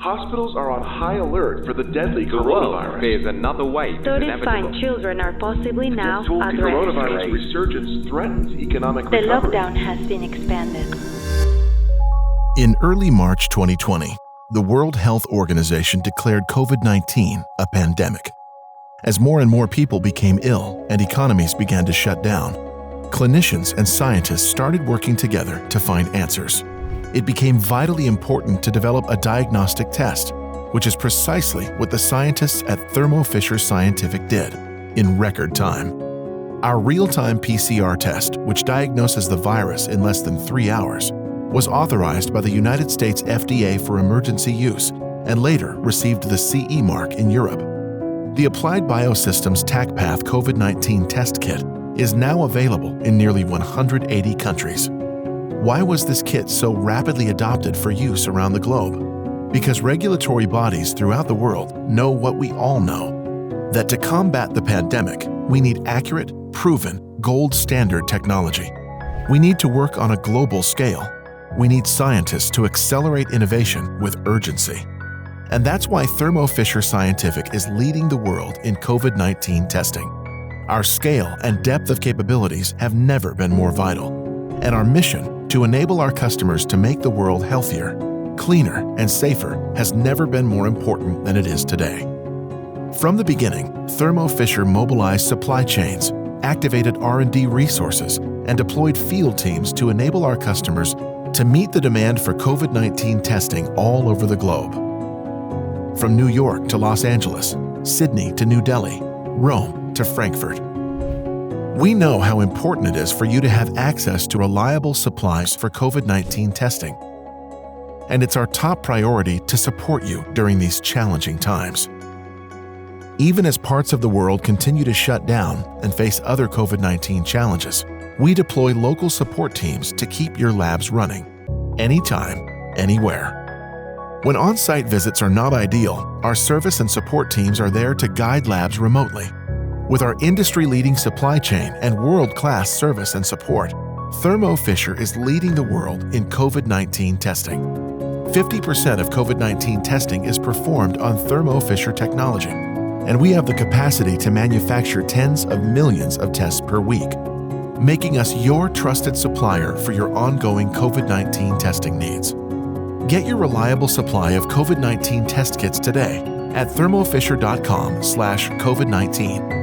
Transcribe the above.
Hospitals are on high alert for the deadly coronavirus. There's another way to 35 children are possibly now at risk. Coronavirus resurgence threatens economic The recovery. lockdown has been expanded. In early March 2020, the World Health Organization declared COVID-19 a pandemic. As more and more people became ill and economies began to shut down, clinicians and scientists started working together to find answers. It became vitally important to develop a diagnostic test, which is precisely what the scientists at Thermo Fisher Scientific did in record time. Our real-time PCR test, which diagnoses the virus in less than 3 hours, was authorized by the United States FDA for emergency use and later received the CE mark in Europe. The Applied Biosystems TaqPath COVID-19 test kit is now available in nearly 180 countries. Why was this kit so rapidly adopted for use around the globe? Because regulatory bodies throughout the world know what we all know, that to combat the pandemic, we need accurate, proven, gold standard technology. We need to work on a global scale. We need scientists to accelerate innovation with urgency. And that's why Thermo Fisher Scientific is leading the world in COVID-19 testing. Our scale and depth of capabilities have never been more vital, and our mission to enable our customers to make the world healthier, cleaner, and safer has never been more important than it is today. From the beginning, Thermo Fisher mobilized supply chains, activated R&D resources, and deployed field teams to enable our customers to meet the demand for COVID-19 testing all over the globe. From New York to Los Angeles, Sydney to New Delhi, Rome to Frankfurt. We know how important it is for you to have access to reliable supplies for COVID-19 testing. And it's our top priority to support you during these challenging times. Even as parts of the world continue to shut down and face other COVID-19 challenges, we deploy local support teams to keep your labs running, anytime, anywhere. When on-site visits are not ideal, our service and support teams are there to guide labs remotely. With our industry-leading supply chain and world-class service and support, Thermo Fisher is leading the world in COVID-19 testing. 50% of COVID-19 testing is performed on Thermo Fisher technology, and we have the capacity to manufacture tens of millions of tests per week, making us your trusted supplier for your ongoing COVID-19 testing needs. Get your reliable supply of COVID-19 test kits today at thermofisher.com/COVID-19.